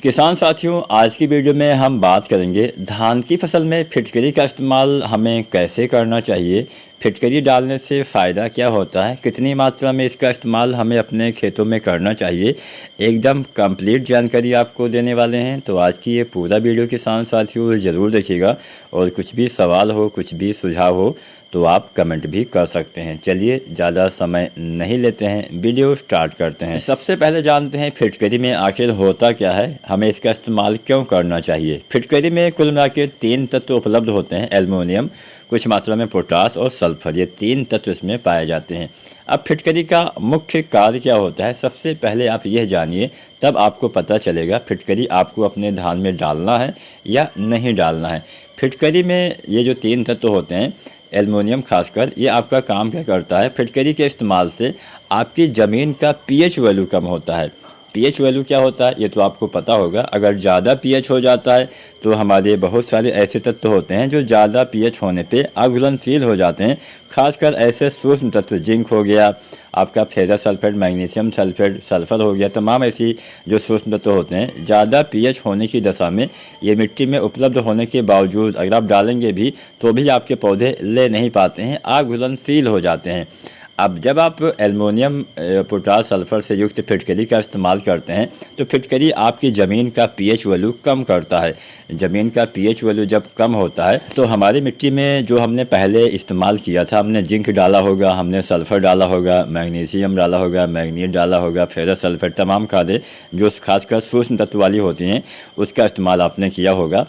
किसान साथियों, आज की वीडियो में हम बात करेंगे धान की फसल में फिटकरी का इस्तेमाल हमें कैसे करना चाहिए। फिटकरी डालने से फ़ायदा क्या होता है, कितनी मात्रा में इसका इस्तेमाल हमें अपने खेतों में करना चाहिए। एकदम कंप्लीट जानकारी आपको देने वाले हैं। तो आज की ये पूरा वीडियो किसान साथियों ज़रूर देखिएगा, और कुछ भी सवाल हो, कुछ भी सुझाव हो तो आप कमेंट भी कर सकते हैं। चलिए ज़्यादा समय नहीं लेते हैं, वीडियो स्टार्ट करते हैं। सबसे पहले जानते हैं फिटकरी में आखिर होता क्या है, हमें इसका इस्तेमाल क्यों करना चाहिए। फिटकरी में कुल मिला के 3 तत्व उपलब्ध होते हैं, एल्युमिनियम, कुछ मात्रा में पोटास और सल्फर। ये 3 तत्व इसमें पाए जाते हैं। अब फिटकरी का मुख्य कार्य क्या होता है, सबसे पहले आप यह जानिए, तब आपको पता चलेगा फिटकरी आपको अपने धान में डालना है या नहीं डालना है। फिटकरी में ये जो 3 तत्व होते हैं, एल्युमिनियम खासकर, ये आपका काम क्या करता है, फिटकरी के इस्तेमाल से आपकी ज़मीन का पीएच वैल्यू कम होता है। पीएच वैल्यू क्या होता है ये तो आपको पता होगा। अगर ज़्यादा पीएच हो जाता है तो हमारे बहुत सारे ऐसे तत्व होते हैं जो ज़्यादा पीएच होने पे अघुलनशील हो जाते हैं। खासकर ऐसे सूक्ष्म तत्व, जिंक हो गया, आपका ferrous sulphate, magnesium sulphate, sulphur हो गया, तमाम ऐसी जो सूक्ष्म तत्व होते हैं, ज़्यादा पीएच होने की दशा में ये मिट्टी में उपलब्ध होने के बावजूद अगर आप डालेंगे भी तो भी आपके पौधे ले नहीं पाते हैं, अघुलनशील हो जाते हैं। अब जब आप एल्युमिनियम, पोटास, सल्फर से युक्त फिटकरी का इस्तेमाल करते हैं तो फिटकरी आपकी ज़मीन का पीएच वैल्यू कम करता है। ज़मीन का पीएच वैल्यू जब कम होता है तो हमारी मिट्टी में जो हमने पहले इस्तेमाल किया था, हमने जिंक डाला होगा, हमने सल्फर डाला होगा, मैग्नीशियम डाला होगा, मैग्नीज डाला होगा, फेरस सल्फेट, तमाम खादें जो खासकर सूक्ष्म तत्व वाली होती हैं, उसका इस्तेमाल आपने किया होगा।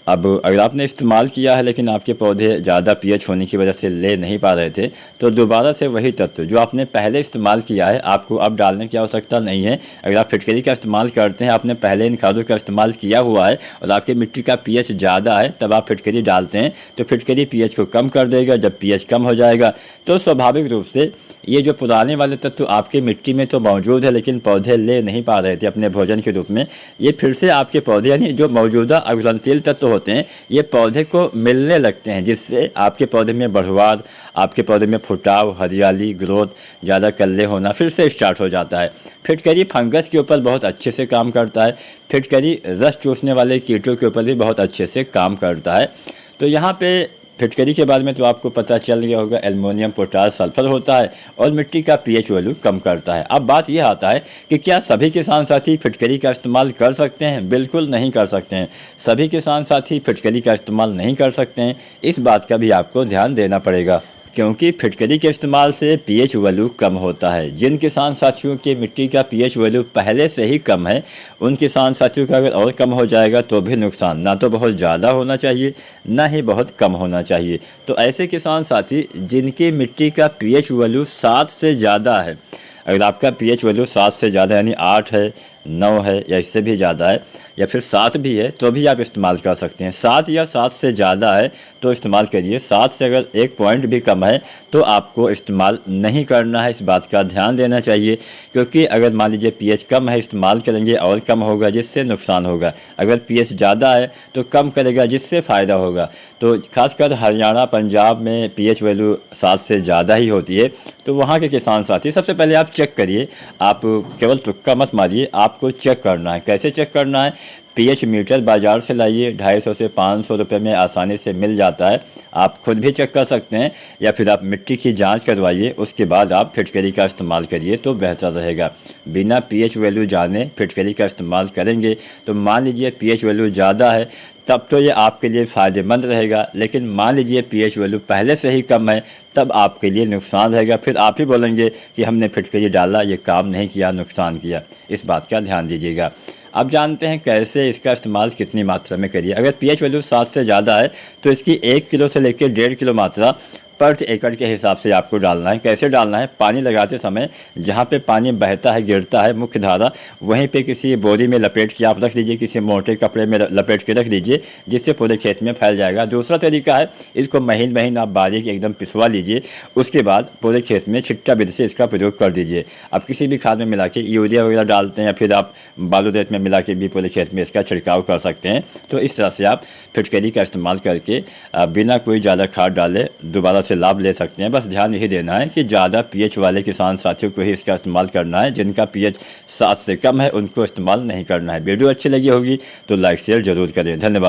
अब अगर आपने इस्तेमाल किया है लेकिन आपके पौधे ज़्यादा पीएच होने की वजह से ले नहीं पा रहे थे, तो दोबारा से वही तत्व जो आपने पहले इस्तेमाल किया है आपको अब डालने की आवश्यकता नहीं है। अगर आप फिटकरी का इस्तेमाल करते हैं, आपने पहले इन खादों का इस्तेमाल किया हुआ है और आपकी मिट्टी का पीएच ज़्यादा है, तब आप फिटकरी डालते हैं तो फिटकरी पीएच को कम कर देगा। जब पीएच कम हो जाएगा तो स्वाभाविक रूप से ये जो पुराने वाले तत्व आपके मिट्टी में तो मौजूद है लेकिन पौधे ले नहीं पा रहे थे अपने भोजन के रूप में, ये फिर से आपके पौधे यानी जो मौजूदा अघुलनशील तत्व होते हैं ये पौधे को मिलने लगते हैं, जिससे आपके पौधे में बढ़वार, आपके पौधे में फुटाव, हरियाली, ग्रोथ, ज़्यादा कल्ले होना फिर से स्टार्ट हो जाता है। फिटकरी फंगस के ऊपर बहुत अच्छे से काम करता है। फिटकरी रस चूसने वाले कीटों के ऊपर भी बहुत अच्छे से काम करता है। तो यहाँ पे फिटकरी के बारे में तो आपको पता चल गया होगा, एल्युमिनियम, पोटास, सल्फर होता है और मिट्टी का पीएच वैल्यू कम करता है। अब बात यह आता है कि क्या सभी किसान साथी फिटकरी का इस्तेमाल कर सकते हैं? बिल्कुल नहीं कर सकते हैं। सभी किसान साथी फिटकरी का इस्तेमाल नहीं कर सकते हैं, इस बात का भी आपको ध्यान देना पड़ेगा, क्योंकि फिटकरी के इस्तेमाल से पीएच वैल्यू कम होता है। जिन किसान साथियों की मिट्टी का पीएच वैल्यू पहले से ही कम है, उन किसान साथियों का अगर और कम हो जाएगा तो भी नुकसान, ना तो बहुत ज़्यादा होना चाहिए ना ही बहुत कम होना चाहिए। तो ऐसे किसान साथी जिनकी मिट्टी का पीएच वैल्यू 7 से ज़्यादा है, अगर आपका पीएच वैल्यू 7 से ज़्यादा यानी 8 है, 9 है या इससे भी ज़्यादा है या फिर 7 भी है तो भी आप इस्तेमाल कर सकते हैं। 7 या 7 से ज़्यादा है तो इस्तेमाल करिए। 7 से अगर 1 पॉइंट भी कम है तो आपको इस्तेमाल नहीं करना है, इस बात का ध्यान देना चाहिए। क्योंकि अगर मान लीजिए पीएच कम है, इस्तेमाल करेंगे और कम होगा जिससे नुकसान होगा। अगर पीएच ज़्यादा है तो कम करेगा जिससे फ़ायदा होगा। तो खासकर हरियाणा, पंजाब में पीएच वैल्यू 7 से ज़्यादा ही होती है। तो वहाँ के किसान साथी सबसे पहले आप चेक करिए, आप केवल तुक्का मत मारिए, आपको चेक करना है। कैसे चेक करना है? पीएच मीटर बाज़ार से लाइए, 250 से 500 रुपये में आसानी से मिल जाता है। आप खुद भी चेक कर सकते हैं या फिर आप मिट्टी की जांच करवाइए, उसके बाद आप फिटकरी का इस्तेमाल करिए तो बेहतर रहेगा। बिना पीएच वैल्यू जाने फिटकरी का इस्तेमाल करेंगे तो मान लीजिए पीएच वैल्यू ज़्यादा है तब तो ये आपके लिए फ़ायदेमंद रहेगा, लेकिन मान लीजिए पीएच वैल्यू पहले से ही कम है तब आपके लिए नुकसान रहेगा। फिर आप ही बोलेंगे कि हमने फिटकरी डाला, ये काम नहीं किया, नुकसान किया। इस बात का ध्यान दीजिएगा। अब जानते हैं कैसे इसका इस्तेमाल कितनी मात्रा में करिए। अगर पीएच वैल्यू 7 से ज़्यादा है तो इसकी 1 किलो से लेकर 1.5 किलो मात्रा प्रति एकड़ के हिसाब से आपको डालना है। कैसे डालना है? पानी लगाते समय जहाँ पे पानी बहता है, गिरता है मुख्य धारा, वहीं पे किसी बोरी में लपेट के आप रख लीजिए, किसी मोटे कपड़े में लपेट के रख लीजिए, जिससे पूरे खेत में फैल जाएगा। दूसरा तरीका है, इसको महीन महीन आप बारीक एकदम पिसवा लीजिए, उसके बाद पूरे खेत में छिट्टा विधि से इसका प्रयोग कर दीजिए। आप किसी भी खाद में मिला के, यूरिया वगैरह डालते हैं या फिर आप बालू रेत में मिला के भी पूरे खेत में इसका छिड़काव कर सकते हैं। तो इस तरह से आप फिटकरी का इस्तेमाल करके बिना कोई ज़्यादा खाद डाले दोबारा से लाभ ले सकते हैं। बस ध्यान यही देना है कि ज़्यादा पीएच वाले किसान साथियों को ही इसका इस्तेमाल करना है। जिनका पीएच 7 से कम है उनको इस्तेमाल नहीं करना है। वीडियो अच्छी लगी होगी तो लाइक शेयर जरूर करें। धन्यवाद।